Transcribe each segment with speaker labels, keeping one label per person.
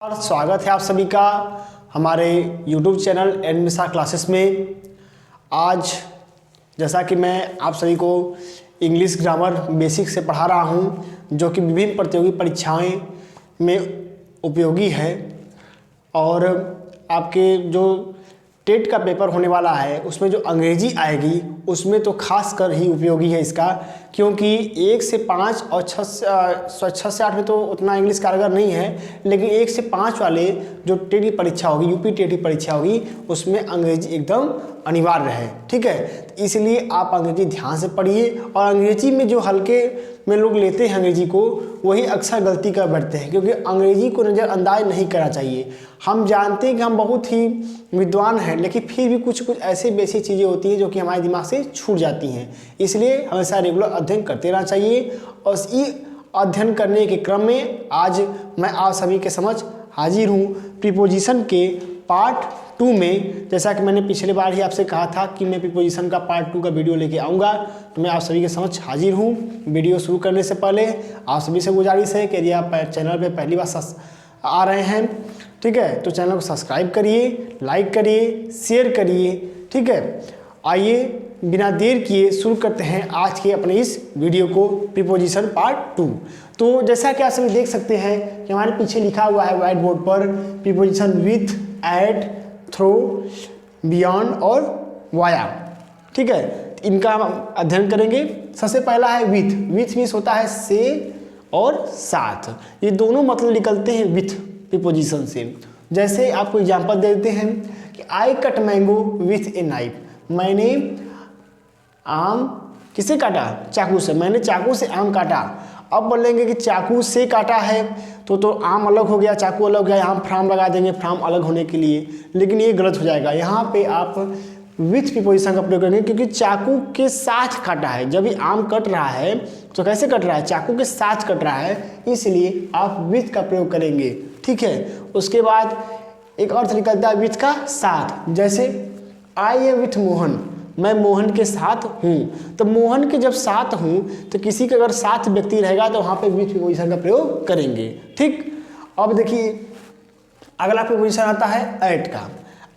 Speaker 1: और स्वागत है आप सभी का हमारे YouTube चैनल एडमिशा क्लासेस में। आज जैसा कि मैं आप सभी को इंग्लिश ग्रामर बेसिक से पढ़ा रहा हूं, जो कि विभिन्न प्रतियोगी परीक्षाएं में उपयोगी है और आपके जो टेट का पेपर होने वाला है उसमें जो अंग्रेजी आएगी उसमें तो खास कर ही उपयोगी है इसका, क्योंकि 1 से 5 और 6 से 8 में तो उतना इंग्लिश कारगर नहीं है, लेकिन 1 से 5 वाले जो टेट की परीक्षा होगी, यूपी टेट की परीक्षा होगी, उसमें अंग्रेजी एकदम अनिवार्य है। ठीक है, इसलिए आप अंग्रेजी ध्यान से पढ़िए। और अंग्रेजी में जो हल्के में लोग लेते हैं अंग्रेजी को, वही अक्सर गलती कर बैठते हैं, क्योंकि अंग्रेजी को नज़रअंदाज नहीं करना चाहिए। हम जानते हैं कि हम बहुत ही विद्वान हैं, लेकिन फिर भी कुछ ऐसी बेसिक चीज़ें होती हैं जो कि हमारे दिमाग से छूट जाती हैं। इसलिए हमेशा रेगुलर अध्ययन करते रहना चाहिए। और इसी अध्ययन करने के क्रम में आज मैं आप सभी के समझ हाजिर हूँ प्रीपोजिशन के पार्ट 2 में। जैसा कि मैंने पिछले बार ही आपसे कहा था कि मैं प्रीपोजिशन का पार्ट 2 का वीडियो लेके आऊँगा, तो मैं आप सभी के समझ हाजिर हूँ। वीडियो शुरू करने से पहले आप सभी से गुजारिश है कि यदि आप चैनल पे पहली बार आ रहे हैं, ठीक है, तो चैनल को सब्सक्राइब करिए, लाइक करिए, शेयर करिए। ठीक है, आइए बिना देर किए शुरू करते हैं आज के अपने इस वीडियो को, प्रीपोजिशन पार्ट 2। तो जैसा कि आप सभी देख सकते हैं कि हमारे पीछे लिखा हुआ है व्हाइट बोर्ड पर preposition with, at, through, beyond और वाया। ठीक है, इनका हम अध्ययन करेंगे। सबसे पहला है विथ। विथ मीन्स होता है से और साथ, ये दोनों मतलब निकलते हैं विथ प्रीपोजिशन से। जैसे आपको एग्जांपल देते हैं कि I cut mango with a knife, मैंने आम किसे काटा? चाकू से। मैंने चाकू से आम काटा। अब बोलेंगे कि चाकू से काटा है तो आम अलग हो गया, चाकू अलग हो गया, यहाँ फ्राम लगा देंगे फ्राम अलग होने के लिए, लेकिन ये गलत हो जाएगा। यहाँ पे आप विथ प्रीपोजिशन का प्रयोग करेंगे, क्योंकि चाकू के साथ काटा है। जब भी आम कट रहा है तो कैसे कट रहा है? चाकू के साथ कट रहा है, इसलिए आप विथ का प्रयोग करेंगे। ठीक है, उसके बाद एक अर्थ निकलता है विथ का साथ। जैसे आई एम विथ मोहन, मैं मोहन के साथ हूँ। तो मोहन के जब साथ हूँ तो किसी का अगर साथ व्यक्ति रहेगा तो वहाँ पे विथ प्रीपोजिशन का प्रयोग करेंगे। ठीक, अब देखिए अगला प्रीपोजिशन आता है एट का।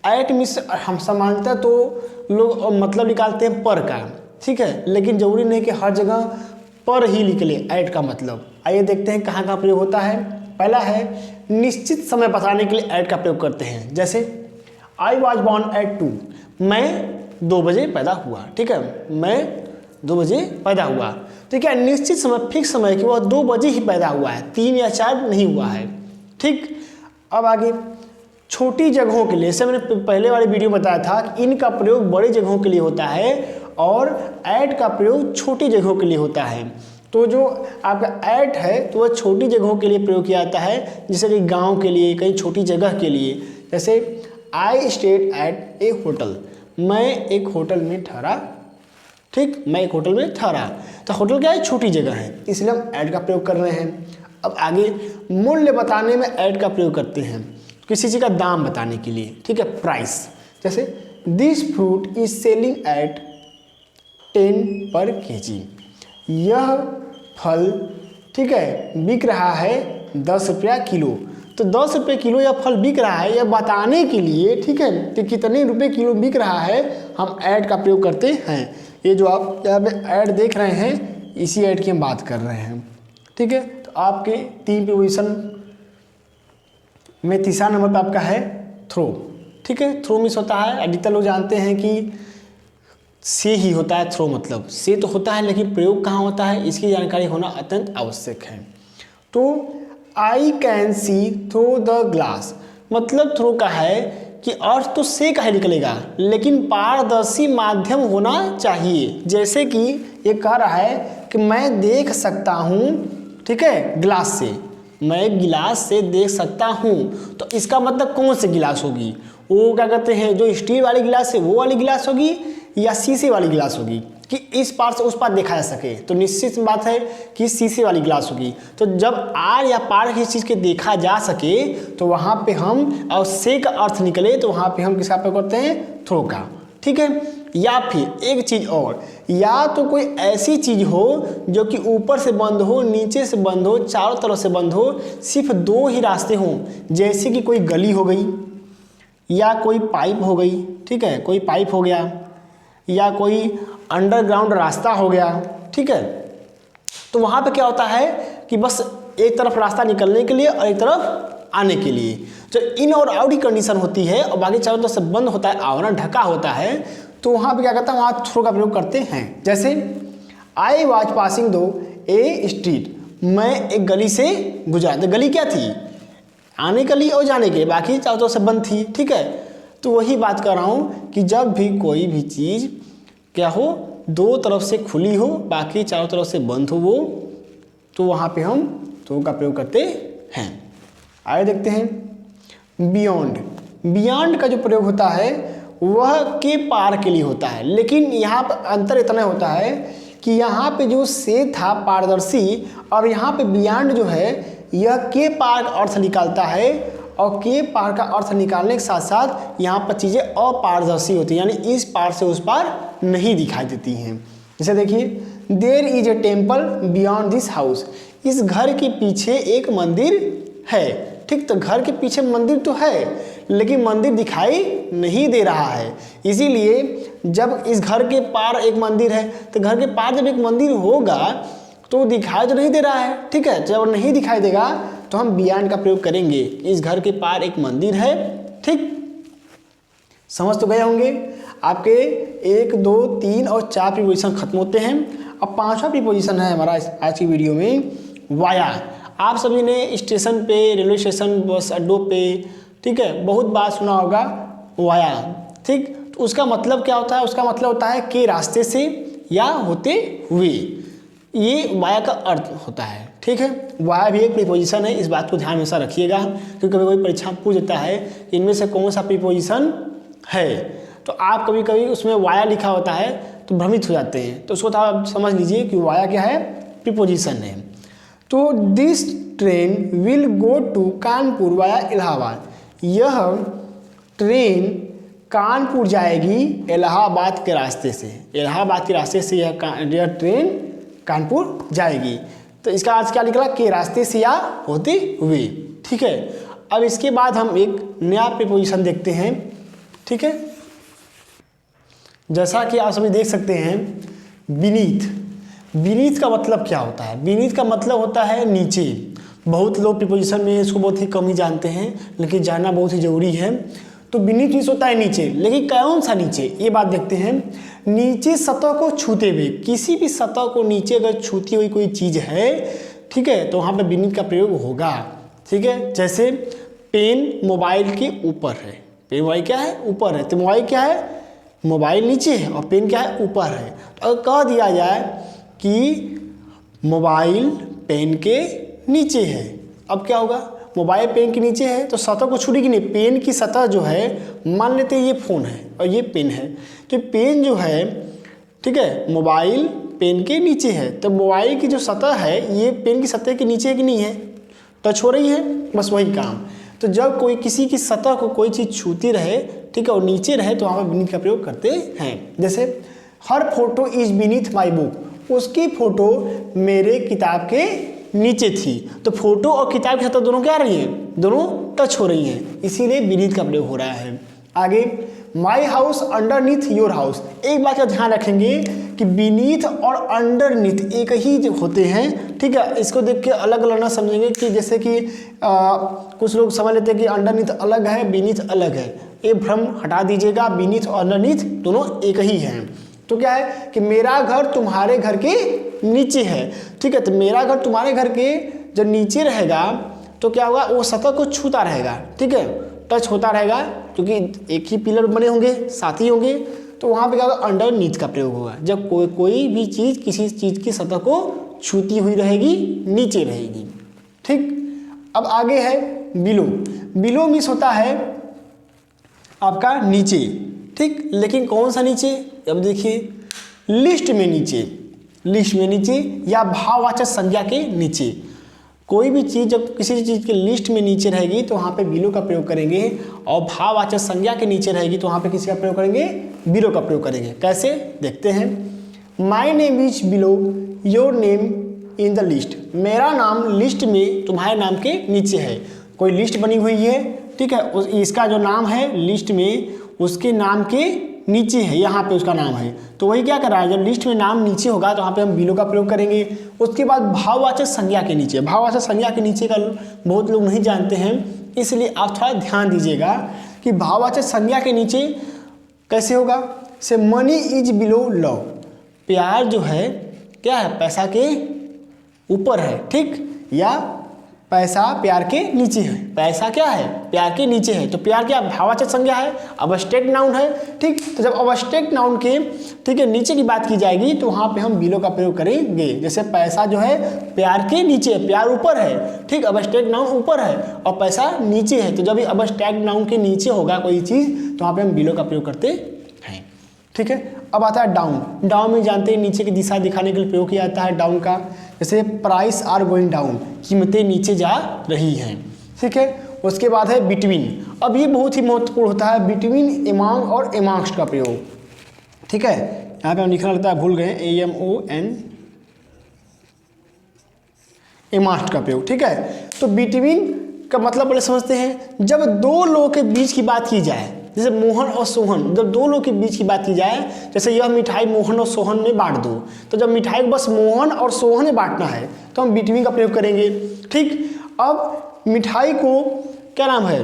Speaker 1: एट मीन्स हम सामान्यतः तो लोग मतलब निकालते हैं पर का, ठीक है, लेकिन जरूरी नहीं कि हर जगह पर ही निकले एट का मतलब। आइए देखते हैं कहाँ कहाँ प्रयोग होता है। पहला है निश्चित समय बताने के लिए एट का प्रयोग करते हैं। जैसे आई वॉज बॉर्न एट 2, मैं 2 बजे पैदा हुआ। ठीक है, मैं 2 बजे पैदा हुआ। ठीक है, निश्चित समय, फिक्स समय कि वह 2 बजे ही पैदा हुआ है, 3 या 4 नहीं हुआ है। ठीक, अब आगे छोटी जगहों के लिए, जैसे मैंने पहले वाले वीडियो में बताया था कि इनका प्रयोग बड़ी जगहों के लिए होता है और ऐट का प्रयोग छोटी जगहों के लिए होता है। तो जो आपका ऐट है तो वह छोटी जगहों के लिए प्रयोग किया जाता है, जैसे कि गांव के लिए, कहीं छोटी जगह के लिए। जैसे I stayed at A hotel, मैं एक होटल में ठहरा। ठीक, मैं एक होटल में ठहरा। तो होटल क्या है? छोटी जगह है, इसलिए हम ऐट का प्रयोग कर रहे हैं। अब आगे मूल्य बताने में ऐट का प्रयोग करते हैं, किसी चीज़ का दाम बताने के लिए। ठीक है, प्राइस। जैसे this fruit is selling at 10 पर kg, यह फल, ठीक है, बिक रहा है 10 रुपया किलो। तो 10 रुपये किलो यह फल बिक रहा है, यह बताने के लिए, ठीक है, कि कितने रुपए किलो बिक रहा है, हम ऐड का प्रयोग करते हैं। ये जो आप यहाँ पे ऐड देख रहे हैं, इसी ऐड की हम बात कर रहे हैं। ठीक है, तो आपके 3 प्रीपोजिशन में तीसरा नंबर पे आपका है थ्रो। ठीक है, थ्रो मीन्स होता है, अधिकतर लोग जानते हैं कि से ही होता है थ्रो, मतलब से तो होता है, लेकिन प्रयोग कहाँ होता है इसकी जानकारी होना अत्यंत आवश्यक है। तो I can see through the glass, मतलब थ्रो का है कि अर्थ तो से का ही निकलेगा, लेकिन पारदर्शी माध्यम होना चाहिए। जैसे कि ये कह रहा है कि मैं देख सकता हूँ, ठीक है, ग्लास से, मैं गिलास से देख सकता हूँ। तो इसका मतलब कौन सी गिलास होगी? वो क्या कहते हैं, जो स्टील वाली गिलास है वो वाली गिलास होगी या शीशे वाली गिलास होगी, कि इस पार से उस पार देखा जा सके। तो निश्चित बात है कि शीशे वाली गिलास होगी। तो जब आर या पार की चीज़ के देखा जा सके तो वहाँ पे हम, और से का अर्थ निकले तो वहाँ पे हम किसका प्रयोग करते हैं? थ्रो का। ठीक है, या फिर एक चीज़ और, या तो कोई ऐसी चीज़ हो जो कि ऊपर से बंद हो, नीचे से बंद हो, चारों तरफ से बंद हो, सिर्फ दो ही रास्ते हों, जैसे कि कोई गली हो गई या कोई पाइप हो गई, ठीक है, कोई पाइप हो गया या कोई अंडरग्राउंड रास्ता हो गया, ठीक है। तो वहाँ पे क्या होता है कि बस एक तरफ रास्ता निकलने के लिए और एक तरफ आने के लिए, जो इन और आउट की कंडीशन होती है और बाकी चारों तरफ से बंद होता है, आवरण ढका होता है, तो वहाँ पे क्या करता है, वहाँ थ्रो का प्रयोग करते हैं। जैसे आई वॉज पासिंग दो ए स्ट्रीट, मैं एक गली से गुजरा। तो गली क्या थी, आने के लिए और जाने के लिए, बाकी चारों तरफ से बंद थी, ठीक है। तो वही बात कर रहा हूँ कि जब भी कोई भी चीज़ क्या हो, दो तरफ से खुली हो, बाकी चारों तरफ से बंद हो वो, तो वहाँ पे हम तो का प्रयोग करते हैं। आगे देखते हैं बियॉन्ड। बियॉन्ड का जो प्रयोग होता है वह के पार के लिए होता है, लेकिन यहाँ पर अंतर इतना होता है कि यहाँ पे जो से था पारदर्शी, और यहाँ पे बियॉन्ड जो है यह के पार का अर्थ निकालता है, और के पार का अर्थ निकालने के साथ साथ यहाँ पर चीज़ें अपारदर्शी होती हैं, यानी इस पार से उस पार नहीं दिखाई देती हैं। जैसे देखिए, there is a temple beyond this house, इस घर के पीछे एक मंदिर है, ठीक। तो घर के पीछे मंदिर तो है, लेकिन मंदिर दिखाई नहीं दे रहा है, इसीलिए जब इस घर के पार एक मंदिर है, तो घर के पार जब एक मंदिर होगा तो दिखाई तो नहीं दे रहा है, ठीक है। जब नहीं दिखाई देगा तो हम बियॉन्ड का प्रयोग करेंगे, इस घर के पार एक मंदिर है, ठीक। समझ तो गए होंगे। आपके 1, 2, 3 और 4 प्रीपोजिशन खत्म होते हैं। अब 5वां प्रीपोजिशन है हमारा आज की वीडियो में वाया। आप सभी ने स्टेशन पे, रेलवे स्टेशन, बस अड्डों पे, ठीक है, बहुत बार सुना होगा वाया, ठीक। तो उसका मतलब क्या होता है, उसका मतलब होता है के रास्ते से या होते हुए, ये वाया का अर्थ होता है, ठीक है। वाया भी एक प्रीपोजिशन है, इस बात को ध्यान हमेशा रखिएगा, क्योंकि कभी कोई परीक्षा पूछ देता है कि इनमें से कौन सा प्रीपोजिशन है, तो आप कभी कभी उसमें वाया लिखा होता है तो भ्रमित हो जाते हैं, तो उसको तो आप समझ लीजिए कि वाया क्या है, प्रीपोजिशन है। तो this train will go to Kanpur via Allahabad, यह ट्रेन कानपुर जाएगी इलाहाबाद के रास्ते से, इलाहाबाद के रास्ते से यह ट्रेन कानपुर जाएगी। तो इसका अर्थ क्या निकला, के रास्ते से या होते हुए, ठीक है। अब इसके बाद हम एक नया प्रीपोजिशन देखते हैं, ठीक है। जैसा कि आप सभी देख सकते हैं बीनीथ। बीनीथ का मतलब क्या होता है, बीनीथ का मतलब होता है नीचे। बहुत लोग प्रीपोजिशन में इसको बहुत ही कम ही जानते हैं, लेकिन जानना बहुत ही ज़रूरी है। तो बीनीथ मीन्स होता है नीचे, लेकिन कौन सा नीचे, ये बात देखते हैं। नीचे सतह को छूते हुए, किसी भी सतह को नीचे अगर छूती हुई कोई चीज़ है, ठीक है, तो वहाँ पर बीनीथ का प्रयोग होगा, ठीक है। जैसे पेन मोबाइल के ऊपर है, पेन मोबाइल क्या है, ऊपर है, तो मोबाइल क्या है, मोबाइल नीचे है और पेन क्या है, ऊपर है। तो अगर कह दिया जाए कि मोबाइल पेन के नीचे है, अब क्या होगा, मोबाइल पेन के नीचे है तो सतह को छूटेगी नहीं, पेन की सतह जो है, मान लेते हैं ये फ़ोन है और ये पेन है, तो पेन जो है, ठीक है, मोबाइल पेन के नीचे है, तो मोबाइल की जो सतह है ये पेन की सतह के नीचे की नहीं है, टच हो रही है, बस वही काम। तो जब कोई किसी की सतह को कोई चीज़ छूती रहे, ठीक है, और नीचे रहे, तो वहाँ पर बीनीथ का प्रयोग करते हैं। जैसे हर photo is beneath my book, उसकी फ़ोटो मेरे किताब के नीचे थी। तो फोटो और किताब की सतह दोनों क्या रही हैं, दोनों टच हो रही हैं, इसीलिए बीनीथ का प्रयोग हो रहा है। आगे my house underneath your house, एक बात का ध्यान रखेंगे कि बीनीथ और अंडरनीथ एक ही होते हैं, ठीक है। इसको देख के अलग अलग ना समझेंगे कि जैसे कि कुछ लोग समझ लेते हैं कि अंडरनीथ अलग है, बीनीथ अलग है, ये भ्रम हटा दीजिएगा। बीनीथ और अंडरनीथ दोनों एक ही हैं। तो क्या है कि मेरा घर तुम्हारे घर के नीचे है, ठीक है, तो मेरा घर तुम्हारे घर के जब नीचे रहेगा तो क्या होगा, वो सतह को छूता रहेगा, ठीक है, टच होता रहेगा, क्योंकि एक ही पिलर बने होंगे, साथ ही होंगे, तो वहाँ पे क्या होगा, अंडरनीथ का प्रयोग होगा। जब कोई भी चीज़ किसी चीज़ की सतह को छूती हुई रहेगी, नीचे रहेगी, ठीक। अब आगे है बिलो। बिलो मीन्स होता है आपका नीचे, ठीक, लेकिन कौन सा नीचे, अब देखिए लिस्ट में नीचे, लिस्ट में नीचे या भाववाचक संज्ञा के नीचे। कोई भी चीज़ जब किसी चीज़ के लिस्ट में नीचे रहेगी तो वहाँ पे बिलो का प्रयोग करेंगे, और भाववाचक संज्ञा के नीचे रहेगी तो वहाँ पे किसी का प्रयोग करेंगे, बिलो का प्रयोग करेंगे। कैसे देखते हैं। My name is below your name in the list, मेरा नाम लिस्ट में तुम्हारे नाम के नीचे है। कोई लिस्ट बनी हुई है, ठीक है, इसका जो नाम है लिस्ट में उसके नाम के नीचे है, यहाँ पे उसका नाम है, तो वही क्या कर रहा है, जब लिस्ट में नाम नीचे होगा तो वहाँ पे हम बिलो का प्रयोग करेंगे। उसके बाद भाववाचक संज्ञा के नीचे, भाववाचक संज्ञा के नीचे का बहुत लोग नहीं जानते हैं, इसलिए आप थोड़ा ध्यान दीजिएगा कि भाववाचक संज्ञा के नीचे कैसे होगा। से मनी इज बिलो लव, प्यार जो है क्या है, पैसा के ऊपर है, ठीक, या पैसा प्यार के नीचे है, पैसा क्या है, प्यार के नीचे है, तो प्यार क्या भाववाचक संज्ञा है, अबस्ट्रैक्ट नाउन है, ठीक। तो जब अबस्ट्रैक्ट नाउन के, ठीक है, नीचे की बात की जाएगी तो वहाँ पे हम बिलो का प्रयोग करेंगे। जैसे पैसा जो है प्यार के नीचे, प्यार ऊपर है, ठीक, अबस्ट्रैक्ट नाउन ऊपर है और पैसा नीचे है, तो जब ये अबस्ट्रैक्ट नाउन के नीचे होगा कोई चीज़ तो वहाँ पे हम बिलो का प्रयोग करते हैं, ठीक है। अब आता है डाउन। डाउन में जानते हैं नीचे की दिशा दिखाने के लिए प्रयोग किया जाता है डाउन का। जैसे प्राइस आर गोइंग डाउन, कीमतें नीचे जा रही हैं, ठीक है। उसके बाद है बिटवीन। अब ये बहुत ही महत्वपूर्ण होता है, बिटवीन, एमॉन्ग और एमॉन्ग्स्ट का प्रयोग, ठीक है। यहाँ पे हम लिखना लगता है, भूल गए, AMON, एमॉन्ग्स्ट का प्रयोग, ठीक है। तो बिटवीन का मतलब पहले समझते हैं। जब दो लोगों के बीच की बात की जाए, जैसे मोहन और सोहन, जब दो लोग के बीच की बात की जाए, जैसे यह मिठाई मोहन और सोहन में बांट दो, तो जब मिठाई को बस मोहन और सोहन में बांटना है तो हम बिटवीन का प्रयोग करेंगे, ठीक। अब मिठाई को क्या नाम है,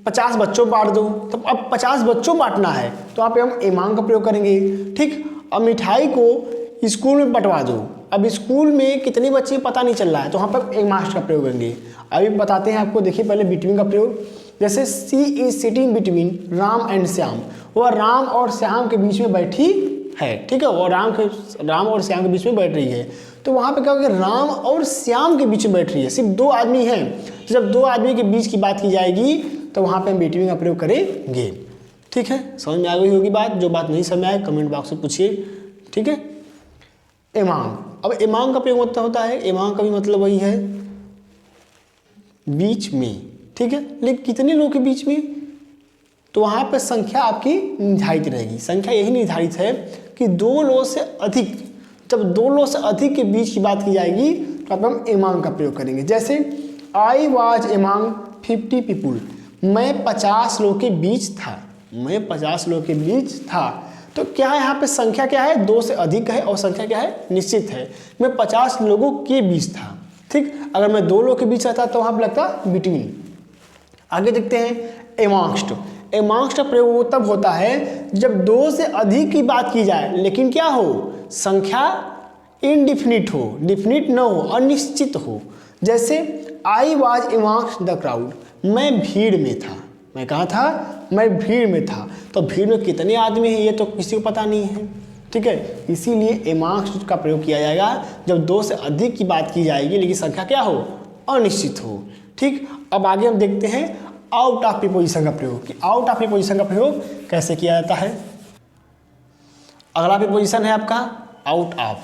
Speaker 1: 50 बच्चों बांट दो, तो अब 50 बच्चों बांटना है तो यहाँ पे हम एमॉन्ग का प्रयोग करेंगे, ठीक। अब मिठाई को स्कूल में बंटवा दो, अब स्कूल में कितने बच्चे पता नहीं चल रहा है तो वहाँ पर एमॉन्ग्स्ट का प्रयोग करेंगे। अभी बताते हैं आपको, देखिए पहले बिटवीन का प्रयोग। जैसे she is sitting between Ram and Shyam, वह राम और श्याम के बीच में बैठी है, ठीक है, वो राम और श्याम के बीच में बैठ रही है, तो वहाँ पे क्या होगा, राम और श्याम के बीच में बैठ रही है, सिर्फ दो आदमी हैं, तो जब दो आदमी के बीच की बात की जाएगी तो वहाँ पे हम बिटवीन का प्रयोग करेंगे, ठीक है। समझ में आ गई होगी बात, जो बात नहीं समझ में आए कमेंट बॉक्स में पूछिए, ठीक है। एमॉन्ग, अब एमॉन्ग का प्रयोग मतलब होता है, एमॉन्ग का भी मतलब वही है बीच में, ठीक है, लेकिन कितने लोगों के बीच में, तो वहाँ पर संख्या आपकी निर्धारित रहेगी। संख्या यही निर्धारित है कि दो लोगों से अधिक, जब दो लोगों से अधिक के बीच की बात की जाएगी तो अब हम एमॉन्ग का प्रयोग करेंगे। जैसे आई वॉज एमॉन्ग 50 पीपुल, मैं 50 लोगों के बीच था, मैं 50 लोगों के बीच था, तो क्या है यहाँ पे संख्या क्या है, दो से अधिक है और संख्या क्या है, निश्चित है। मैं 50 लोगों के बीच था, ठीक। अगर मैं दो लोगों के बीच रहता तो वहाँ पर लगता बिटवीन। आगे देखते हैं एमॉन्ग्स्ट। एमॉन्ग्स्ट का प्रयोग तब होता है जब दो से अधिक की बात की जाए लेकिन क्या हो, संख्या इनडिफिनिट हो, डिफिनिट न हो, अनिश्चित हो। जैसे आई वॉज एमॉन्ग्स्ट द क्राउड, मैं भीड़ में था, मैं कहाँ था, मैं भीड़ में था, तो भीड़ में कितने आदमी हैं ये तो किसी को पता नहीं है, ठीक है। इसीलिए एमॉन्ग्स्ट का प्रयोग किया जाएगा जब दो से अधिक की बात की जाएगी लेकिन संख्या क्या हो, अनिश्चित हो, ठीक। अब आगे हम देखते हैं आउट ऑफ प्रीपोजिशन का प्रयोग, कि आउट ऑफ प्रीपोजिशन का प्रयोग कैसे किया जाता है। अगला प्रीपोजिशन है आपका आउट ऑफ।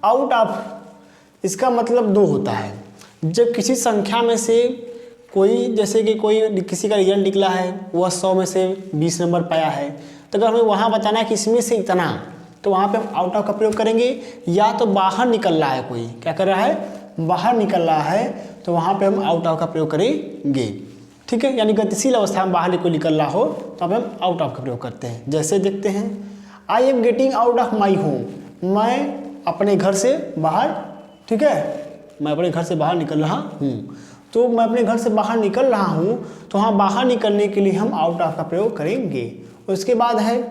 Speaker 1: आउट ऑफ इसका मतलब दो होता है, जब किसी संख्या में से कोई, जैसे कि कोई किसी का रिजल्ट निकला है, वह 100 में से 20 नंबर पाया है, तो अगर हमें वहाँ बताना है कि इसमें से इतना, तो वहाँ पे हम आउट ऑफ का प्रयोग करेंगे। या तो बाहर निकल रहा है, कोई क्या कर रहा है, बाहर निकल रहा है, तो वहाँ पे हम आउट ऑफ का प्रयोग करेंगे, ठीक है। यानी गतिशील अवस्था में बाहर कोई निकल रहा हो तो अब हम आउट ऑफ का प्रयोग करते हैं। जैसे देखते हैं, I am getting out of my home, मैं अपने घर से बाहर, ठीक है, मैं अपने घर से बाहर निकल रहा हूँ, तो मैं अपने घर से बाहर निकल रहा हूँ, तो हाँ बाहर निकलने के लिए हम आउट ऑफ का प्रयोग करेंगे। उसके बाद है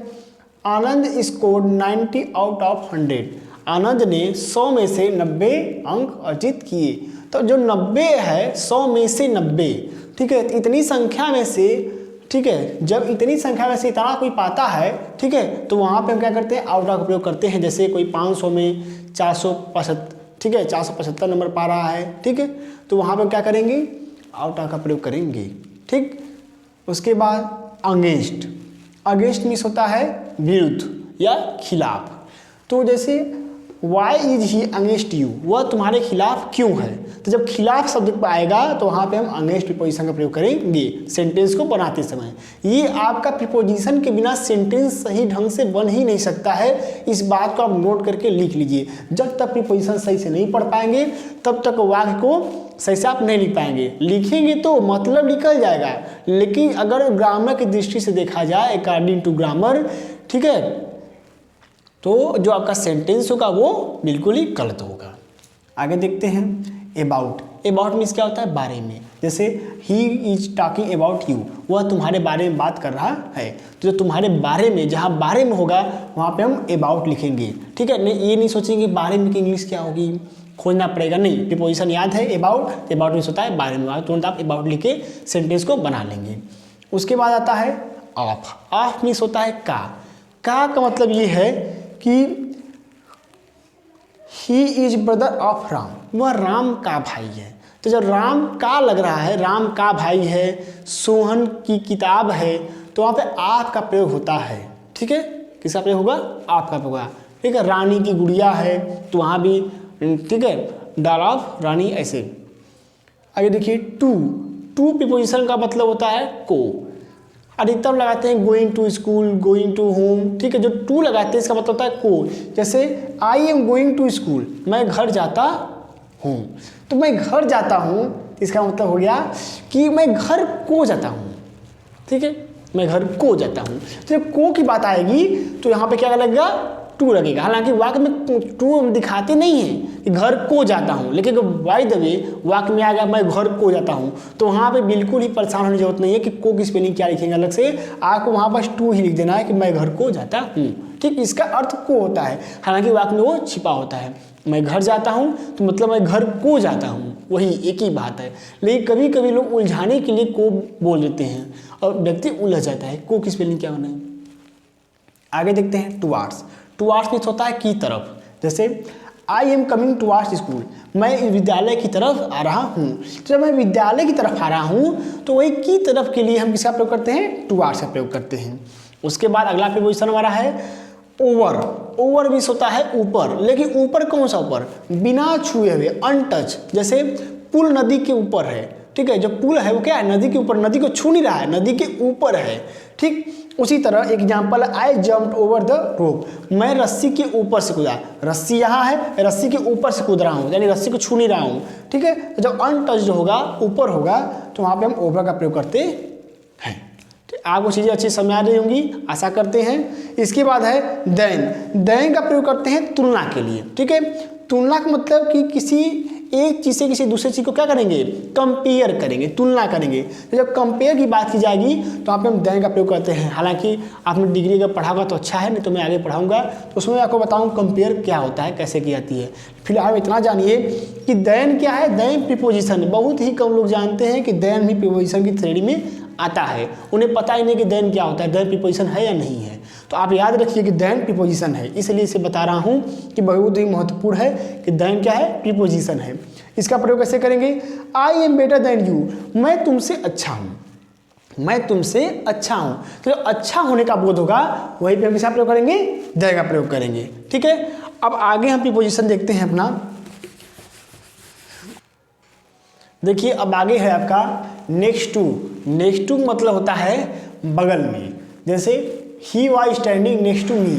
Speaker 1: आनंद स्कोर्ड 90 आउट ऑफ 100, आनंद ने 100 में से 90 अंक अर्जित किए। तो जो 90 है, 100 में से 90, ठीक है, इतनी संख्या में से, ठीक है, जब इतनी संख्या में से इतना कोई पाता है, ठीक है, तो वहाँ पे हम क्या करते हैं, आउट ऑफ का प्रयोग करते हैं। जैसे कोई 500 में 475, ठीक है, 475 नंबर पा रहा है, ठीक है, तो वहाँ पे क्या करेंगे, आउट ऑफ का प्रयोग करेंगे, ठीक। उसके बाद अगेंस्ट, अगेंस्ट मीन्स होता है विरुद्ध या खिलाफ। तो जैसे why is he against you, वह तुम्हारे खिलाफ क्यों है। तो जब खिलाफ शब्द आएगा तो वहाँ पे हम अगेंस्ट प्रीपोजिशन का प्रयोग करेंगे सेंटेंस को बनाते समय। ये आपका प्रीपोजिशन के बिना सेंटेंस सही ढंग से बन ही नहीं सकता है, इस बात को आप नोट करके लिख लीजिए। जब तक प्रीपोजिशन सही से नहीं पढ़ पाएंगे तब तक वाक्य को सही से आप नहीं लिख पाएंगे। लिखेंगे तो मतलब निकल जाएगा, लेकिन अगर ग्रामर की दृष्टि से देखा जाए अकॉर्डिंग टू ग्रामर, ठीक है, तो जो आपका सेंटेंस होगा वो बिल्कुल ही गलत होगा। आगे देखते हैं अबाउट। अबाउट मीन्स क्या होता है, बारे में। जैसे he is talking about you, वह तुम्हारे बारे में बात कर रहा है। तो जो तुम्हारे बारे में, जहाँ बारे में होगा वहाँ पे हम अबाउट लिखेंगे, ठीक है। नहीं, ये नहीं सोचेंगे बारे में की इंग्लिश क्या होगी, खोजना पड़ेगा, नहीं। प्रीपोजिशन याद है अबाउट, अबाउट मीन्स होता है बारे में, तुरंत आप अबाउट लिख के सेंटेंस को बना लेंगे। उसके बाद आता है ऑफ। ऑफ मीन्स होता है का मतलब ये है कि he is brother of Ram, वह राम का भाई है। तो जब राम का लग रहा है, राम का भाई है, सोहन की किताब है, तो वहाँ पे आप का प्रयोग होता है, ठीक है। किसका प्रयोग होगा, आप का प्रयोग होगा, ठीक है। रानी की गुड़िया है तो वहाँ भी, ठीक है, डॉल ऑफ रानी, ऐसे। आगे देखिए टू प्रीपोजिशन का मतलब होता है को। अधिकतर लगाते हैं going to school, going to home, ठीक है। जो टू लगाते हैं इसका मतलब होता है को। जैसे I am going to school, मैं घर जाता हूँ। तो मैं घर जाता हूँ इसका मतलब हो गया कि मैं घर को जाता हूँ, ठीक है, मैं घर को जाता हूँ। तो जब को की बात आएगी तो यहाँ पे क्या लगेगा, टू लगेगा। हालांकि वाक्य में टू हम दिखाते नहीं हैं कि घर को जाता हूँ, लेकिन बाय द वे वाक्य में आ गया मैं घर को जाता हूँ, तो वहाँ पे बिल्कुल ही परेशान होने की जरूरत नहीं है कि को की स्पेलिंग क्या लिखेंगे अलग से। आपको वहाँ बस टू ही लिख देना है कि मैं घर को जाता हूँ, ठीक। इसका अर्थ को होता है, हालांकि वाक्य में वो छिपा होता है। मैं घर जाता हूँ तो मतलब मैं घर को जाता हूँ, वही एक ही बात है। लेकिन कभी कभी लोग उलझाने के लिए को बोल देते हैं और व्यक्ति उलझ जाता है, को की स्पेलिंग क्या होना है। आगे देखते हैं टुवार्ड्स। टुवार्ड्स मीन्स होता है की तरफ। जैसे I am coming towards school, मैं विद्यालय की तरफ आ रहा हूँ। तो जब मैं विद्यालय की तरफ आ रहा हूँ तो वही की तरफ के लिए हम किसका प्रयोग करते हैं, टुवार्ड्स का प्रयोग करते हैं। उसके बाद अगला प्रीपोजिशन हमारा है ओवर। ओवर मीन्स होता है ऊपर, लेकिन ऊपर कौन सा ऊपर, बिना छुए हुए, अनटच। जैसे पुल नदी के ऊपर है, ठीक है, जो पुल है वो क्या है, नदी के ऊपर, नदी को छू नहीं रहा है, नदी के ऊपर है, ठीक। उसी तरह example, I jumped over the rope, मैं रस्सी के ऊपर से कूदा। रस्सी यहाँ है, रस्सी के ऊपर से कूद रहा हूँ, यानी रस्सी को छू नहीं रहा हूँ, ठीक है। तो जब अनटच्ड होगा, ऊपर होगा, तो वहाँ पे हम ओवर का प्रयोग करते हैं। आपको चीज़ें अच्छी समझ आ रही होंगी, आशा करते हैं। इसके बाद है देन का प्रयोग करते हैं तुलना के लिए, ठीक है। तुलना का मतलब कि किसी एक चीज़ से किसी दूसरे चीज़ को क्या करेंगे, कंपेयर करेंगे, तुलना करेंगे। तो जब कंपेयर की बात की जाएगी तो आप हम देन का प्रयोग करते हैं। हालांकि आपने डिग्री अगर पढ़ा होगा तो अच्छा है, नहीं तो मैं आगे पढ़ाऊंगा तो उसमें आपको बताऊँ कंपेयर क्या होता है, कैसे की जाती है। फिलहाल इतना जानिए कि देन क्या है, देन प्रीपोजिशन। बहुत ही कम लोग जानते हैं कि देन भी प्रीपोजिशन की श्रेणी में आता है, उन्हें पता ही नहीं कि देन क्या होता है, देन प्रीपोजिशन है या नहीं है। तो आप याद रखिए कि देन प्रीपोजिशन है, इसलिए इसे बता रहा हूँ कि बहुत ही महत्वपूर्ण है कि देन क्या है, प्रीपोजिशन है। इसका प्रयोग कैसे करेंगे, I am better than you, मैं तुमसे अच्छा हूँ, मैं तुमसे अच्छा हूँ। तो जो अच्छा होने का बोध होगा वहीं पे हम किसका प्रयोग करेंगे, देन का प्रयोग करेंगे, ठीक है। अब आगे हम प्रीपोजिशन देखते हैं अपना। देखिए अब आगे है आपका नेक्स्ट टू। नेक्स्ट टू मतलब होता है बगल में। जैसे he was standing next to me,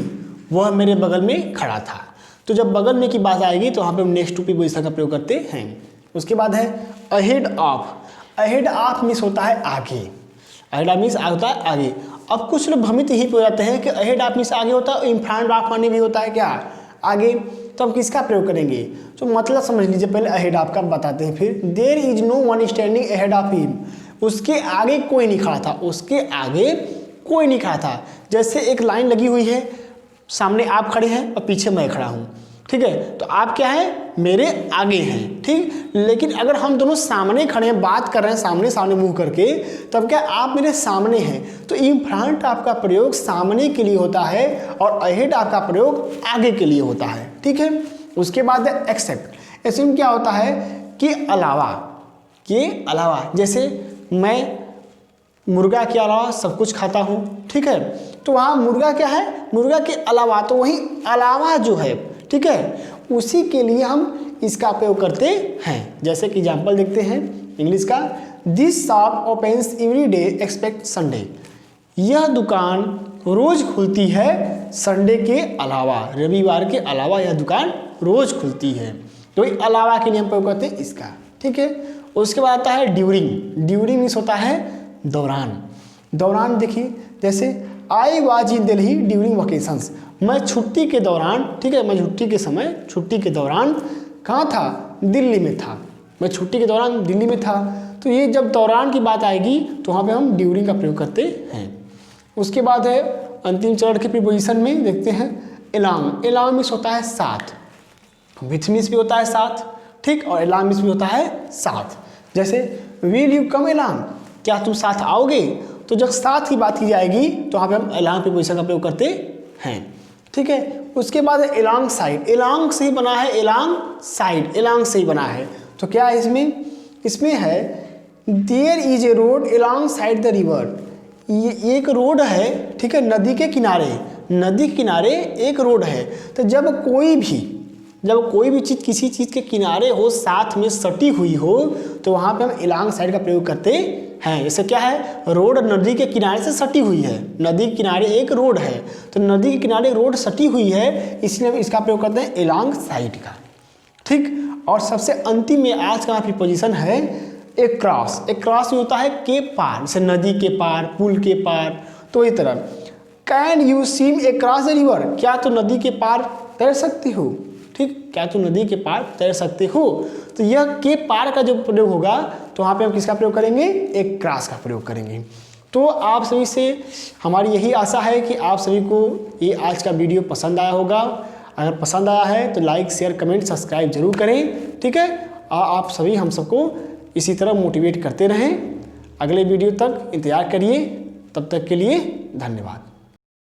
Speaker 1: वह मेरे बगल में खड़ा था। तो जब बगल में की बात आएगी तो वहाँ पे हम नेक्स्ट टू प्रीपोजिशन का प्रयोग करते हैं। उसके बाद है ahead of. Ahead of means होता है आगे, अहेड ऑफ मीन्स होता है आगे। अब कुछ लोग भ्रमित ही हो जाते हैं कि अहेड ऑफ मीन्स आगे होता है, इन फ्रंट ऑफ माने भी होता है क्या, आगे। तो हम किसका प्रयोग करेंगे, तो मतलब समझ लीजिए, पहले अहेड ऑफ का बताते हैं फिर। There is no one standing ahead of him, उसके आगे कोई नहीं खड़ा था, उसके आगे कोई नहीं खड़ा था। जैसे एक लाइन लगी हुई है, सामने आप खड़े हैं और पीछे मैं खड़ा हूँ, ठीक है। तो आप क्या है, मेरे आगे हैं, ठीक। लेकिन अगर हम दोनों सामने खड़े हैं, बात कर रहे हैं सामने सामने मुंह करके, तब क्या आप मेरे सामने हैं। तो इन फ्रंट आपका प्रयोग सामने के लिए होता है और अहेड आपका प्रयोग आगे के लिए होता है, ठीक है। उसके बाद है एक्सेप्ट। एक्सेप्ट क्या होता है कि अलावा, के अलावा। जैसे मैं मुर्गा के अलावा सब कुछ खाता हूँ, ठीक है। तो वहाँ मुर्गा क्या है, मुर्गा के अलावा, तो वही अलावा जो है, ठीक है, उसी के लिए हम इसका प्रयोग करते हैं। जैसे कि एग्जाम्पल देखते हैं इंग्लिश का, this shop opens every day except Sunday. यह दुकान रोज खुलती है संडे के अलावा, रविवार के अलावा यह दुकान रोज खुलती है। तो अलावा के लिए हम प्रयोग करते हैं इसका, ठीक है। उसके बाद आता है ड्यूरिंग। ड्यूरिंग मीन्स होता है दौरान। दौरान देखिए, जैसे I was in Delhi during vacations, मैं छुट्टी के दौरान, ठीक है, मैं छुट्टी के समय, छुट्टी के दौरान कहाँ था, दिल्ली में था, मैं छुट्टी के दौरान दिल्ली में था। तो ये जब दौरान की बात आएगी तो वहाँ पे हम ड्यूरिंग का प्रयोग करते हैं। उसके बाद है अंतिम चरण के प्रीपोजिशन में देखते हैं एलॉन्ग। एलॉन्ग मीन्स होता है साथ, विथ मीन्स भी होता है साथ, ठीक, और एलॉन्ग मीन्स भी होता है साथ। जैसे विल यू कम एलॉन्ग, क्या तुम साथ आओगे। तो जब साथ की बात की जाएगी तो वहाँ पे हम एलॉन्ग प्रीपोजिशन का प्रयोग करते हैं, ठीक है। उसके बाद है एलॉन्ग साइड। एलॉन्ग से ही बना है एलॉन्ग साइड, एलॉन्ग से ही बना है। तो क्या है इसमें, इसमें है there is a road alongside the river. ये एक रोड है, ठीक है, नदी के किनारे, नदी के किनारे एक रोड है। तो जब कोई भी चीज़ किसी चीज़ के किनारे हो, साथ में सटी हुई हो, तो वहाँ पे हम एलॉन्ग साइड का प्रयोग करते हैं। जैसे क्या है, रोड नदी के किनारे से सटी हुई है, नदी के किनारे एक रोड है, तो नदी के किनारे रोड सटी हुई है, इसलिए हम इसका प्रयोग करते हैं एलॉन्ग साइड का, ठीक। और सबसे अंतिम में आज का प्रीपोजिशन है एक क्रॉस। एक क्रॉस होता है के पार, जैसे नदी के पार, पुल के पार, तो इस तरह can you swim A cross the river, क्या तो नदी के पार तैर सकती हो, ठीक, क्या तो नदी के पार तैर सकते हो। तो यह के पार का जो प्रयोग होगा तो वहाँ पे हम किसका प्रयोग करेंगे, एक क्रॉस का प्रयोग करेंगे। तो आप सभी से हमारी यही आशा है कि आप सभी को ये आज का वीडियो पसंद आया होगा। अगर पसंद आया है तो लाइक, शेयर, कमेंट, सब्सक्राइब जरूर करें, ठीक है। आप सभी हम सबको इसी तरह मोटिवेट करते रहें। अगले वीडियो तक इंतजार करिए, तब तक के लिए धन्यवाद।